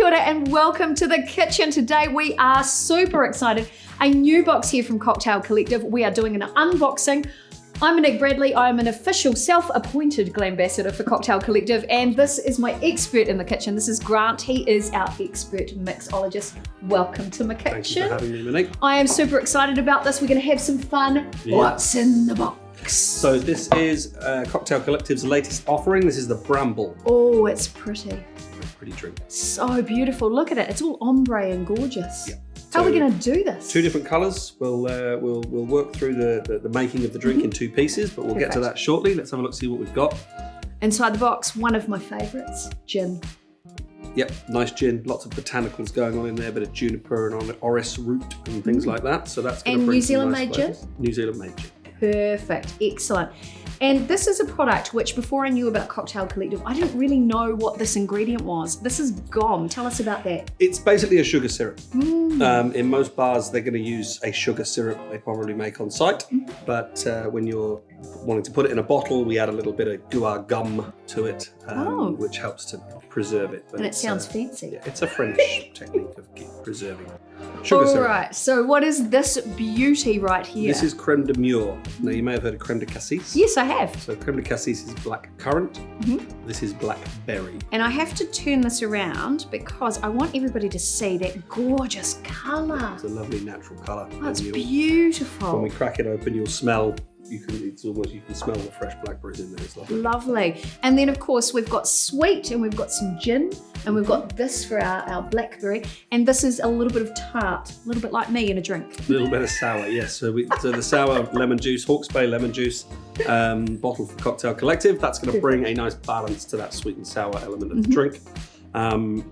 Kia ora and welcome to the kitchen. Today we are super excited. A new box here from Cocktail Collective. We are doing an unboxing. I'm Monique Bradley. I'm an official self-appointed Glambassador for Cocktail Collective, and this is my expert in the kitchen. This is Grant. He is our expert mixologist. Welcome to my kitchen. Thank you for having me, Monique. I am super excited about this. We're going to have some fun. Yeah. What's in the box? So this is Cocktail Collective's latest offering. This is the Bramble. Oh, it's pretty. Pretty drink. So beautiful. Look at it. It's all ombre and gorgeous. Yeah. How are we going to do this? Two different colours. We'll work through the making of the drink in two pieces, but we'll get to that shortly. Let's have a look, see what we've got. Inside the box, one of my favourites, gin. Yep, nice gin. Lots of botanicals going on in there, bit of juniper and orris root and things like that. So that's going to bring New Zealand nice made gin? New Zealand made gin. Perfect, excellent. And this is a product which, before I knew about Cocktail Collective, I didn't really know what this ingredient was. This is gum. Tell us about that. It's basically a sugar syrup. In most bars, they're going to use a sugar syrup they probably make on site. But when you're wanting to put it in a bottle, we add a little bit of guar gum to it, which helps to preserve it. But and it sounds fancy. Yeah, it's a French technique of preserving sugar syrup. All right, so what is this beauty right here? This is creme de MURE. Now, you may have heard of creme de cassis. Yes, I have. So creme de cassis is black currant. This is blackberry. And I have to turn this around because I want everybody to see that gorgeous colour. It's a lovely natural colour. Oh, it's beautiful. When we crack it open, you'll smell. You can smell the fresh blackberries in there. It's lovely. Lovely. And then of course we've got sweet and we've got some gin and we've got this for our blackberry, and this is a little bit of tart, a little bit like me in a drink. A little bit of sour, yes. So the sour lemon juice, Hawke's Bay lemon juice, bottle for Cocktail Collective. That's going to bring a nice balance to that sweet and sour element of the drink. And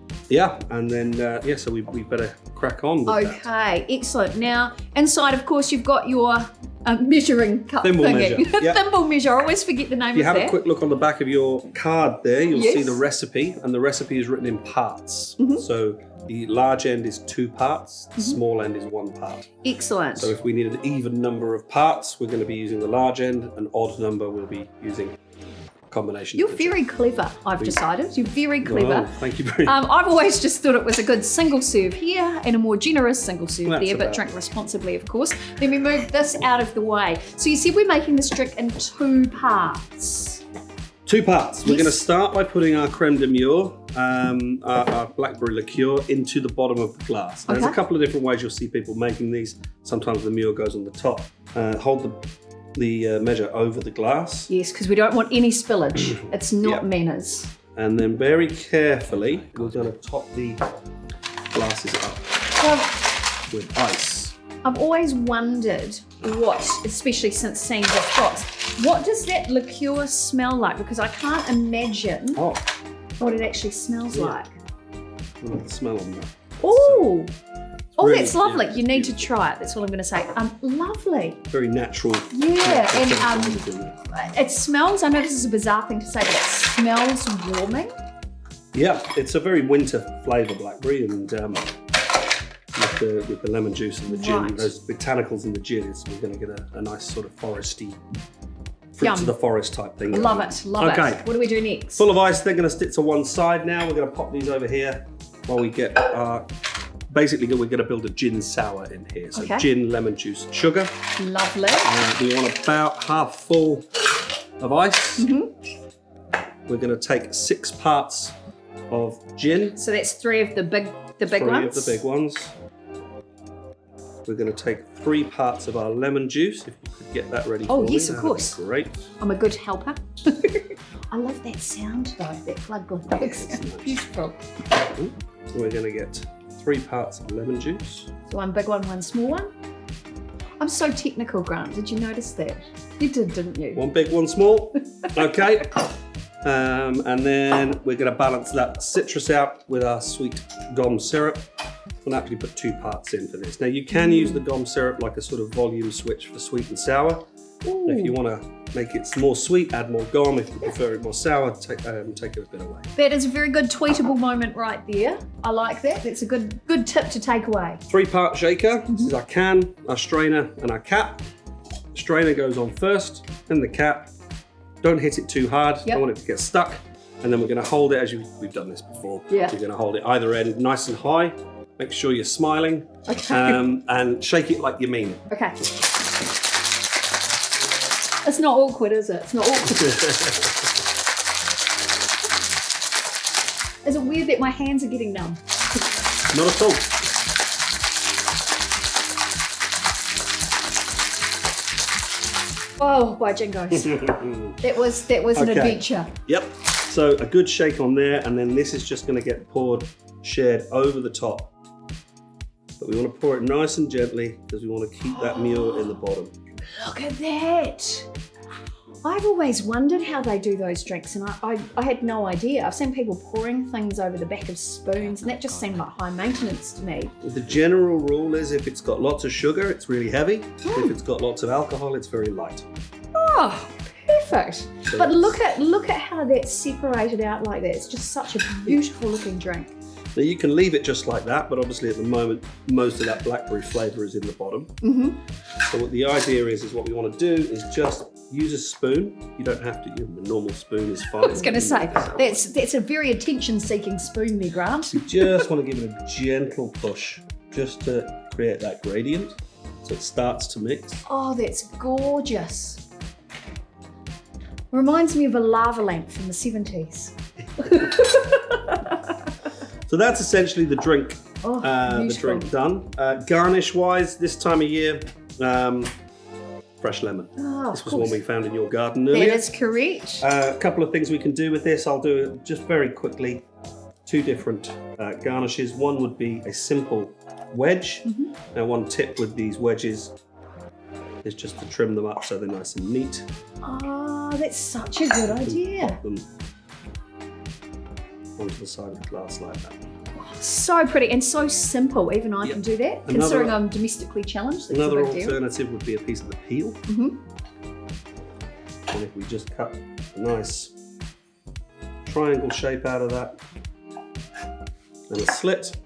then so we better crack on with that. Okay, excellent. Now inside, of course, you've got your measuring cup thimble thingy. measure. Yep. Thimble measure. I always forget the name of that. If you have a quick look on the back of your card there, you'll see the recipe, and the recipe is written in parts. So the large end is 2 parts, the small end is 1 part. Excellent. So if we need an even number of parts, we're going to be using the large end. An odd number, we'll be using combination. You're very clever, I've decided. You're very clever. Oh, thank you very much. I've always just thought it was a good single serve here and a more generous single serve there, but drink responsibly, of course. Then we move this out of the way. So you see we're making this drink in 2 parts. 2 parts. We're going to start by putting our creme de MURE, our blackberry liqueur, into the bottom of the glass. There's a couple of different ways you'll see people making these. Sometimes the MURE goes on the top. Hold the measure over the glass. Yes, because we don't want any spillage. It's not manners. And then very carefully, we're going to top the glasses up with ice. I've always wondered what, especially since seeing this box, what does that liqueur smell like? Because I can't imagine what it actually smells like. Well, smell on that. Oh! Oh, really, that's lovely. You need to try it. That's all I'm going to say. Lovely. Very natural. Yeah, and it smells, I know this is a bizarre thing to say, but it smells warming. Yeah, it's a very winter flavour, blackberry, and with the lemon juice and the gin, those botanicals in the gin, we're going to get a nice sort of foresty, fruits of the forest type thing. Love it, love it. What do we do next? Full of ice, they're going to stick to one side now. We're going to pop these over here while we get our... Basically, we're going to build a gin sour in here. So gin, lemon juice, sugar. Lovely. We want about half full of ice. We're going to take 6 parts of gin. So that's 3 of the big ones? 3 of the big ones. We're going to take 3 parts of our lemon juice. If you could get that ready for me. Oh, yes, of course. Great. I'm a good helper. I love that sound, though. That glug glug glug sound. Nice. Beautiful. We're going to get 3 parts of lemon juice. So 1 big one, 1 small one. I'm so technical, Grant. Did you notice that? You did, didn't you? 1 big, 1 small. Okay. And then we're going to balance that citrus out with our sweet gum syrup. We'll actually put 2 parts in for this. Now you can use the gum syrup like a sort of volume switch for sweet and sour. If you want to make it more sweet, add more gum. If you prefer it more sour, take it a bit away. That is a very good tweetable moment right there. I like that. That's a good tip to take away. 3-part shaker. This is our can, our strainer, and our cap. The strainer goes on first, then the cap. Don't hit it too hard. I want it to get stuck. And then we're going to hold it as we've done this before. Yeah. You're going to hold it either end nice and high. Make sure you're smiling. Okay. And shake it like you mean it. Okay. It's not awkward, is it? It's not awkward. Is it weird that my hands are getting numb? Not at all. Oh, by jingos. That was an Okay. adventure. Yep. So a good shake on there, and then this is just going to get shared over the top. But we want to pour it nice and gently because we want to keep that MURE in the bottom. Look at that. I've always wondered how they do those drinks, and I had no idea. I've seen people pouring things over the back of spoons, and that just seemed like high maintenance to me. The general rule is if it's got lots of sugar, it's really heavy. If it's got lots of alcohol, it's very light. Oh, perfect. So But look at how that's separated out like that. It's just such a beautiful looking drink. Now you can leave it just like that, but obviously at the moment, most of that blackberry flavour is in the bottom. So what the idea is what we want to do is just use a spoon. You don't have to, the normal spoon is fine. I was going to say, that's a very attention-seeking spoon there, Grant. You just want to give it a gentle push, just to create that gradient, so it starts to mix. Oh, that's gorgeous. Reminds me of a lava lamp from the 70s. So that's essentially the drink. Oh, The drink done. Garnish-wise, this time of year, fresh lemon. Oh, This was one we found in your garden earlier. That is correct. A couple of things we can do with this. I'll do it just very quickly. Two different garnishes. One would be a simple wedge. Now, one tip with these wedges is just to trim them up so they're nice and neat. Oh, that's such a good idea. Pop them onto the side of the glass like that. So pretty and so simple. Even I can do that, considering I'm domestically challenged. That's Another a big deal. alternative would be a piece of the peel. And if we just cut a nice triangle shape out of that and a slit,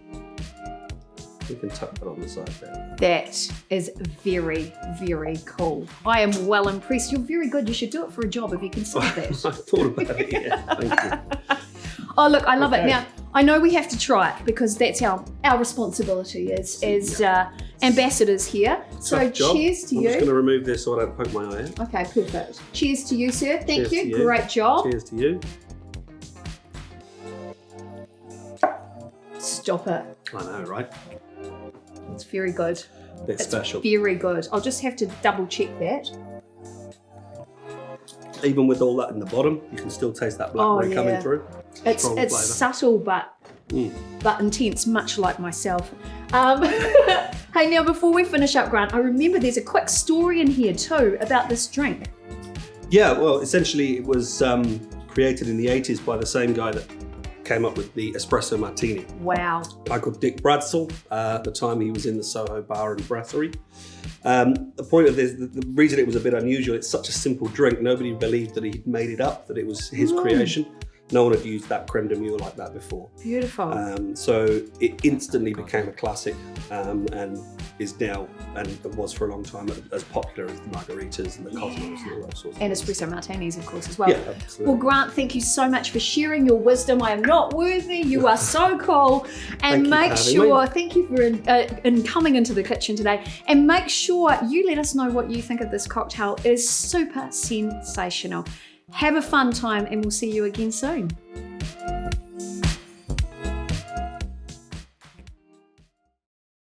we can tuck that on the side there. That is very, very cool. I am well impressed. You're very good. You should do it for a job if you consider that. I thought about it, yeah. Thank you. Oh, look, I love it. Okay. Now, I know we have to try it because that's our responsibility as ambassadors here. So Tough job. cheers to I'm you. just going to remove this so I don't poke my eye out. Okay, perfect. Cheers to you, sir. Thank Cheers you. to you. Great job. Cheers to you. Stop it. I know, right? It's very good. It's special. Very good. I'll just have to double check that. Even with all that in the bottom, you can still taste that blackberry coming through. It's Strong flavour. subtle but intense, much like myself. Hey, now before we finish up, Grant, I remember there's a quick story in here too about this drink. Yeah, well, essentially it was created in the 80s by the same guy that came up with the espresso martini. Wow. A guy called Dick Bradsell. At the time he was in the Soho Bar and Brasserie. The point of this, the reason it was a bit unusual, it's such a simple drink, nobody believed that he'd made it up, that it was his creation. No one had used that creme de mure like that before. Beautiful. So it instantly became a classic and is now, and was for a long time, as popular as the margaritas and the Cosmos and all those sorts of And things. espresso martinis, of course, as well. Yeah, absolutely. Well, Grant, thank you so much for sharing your wisdom. I am not worthy. You are so cool. And make sure, thank you for in coming into the kitchen today. And make sure you let us know what you think of this cocktail. It is super sensational. Have a fun time, and we'll see you again soon.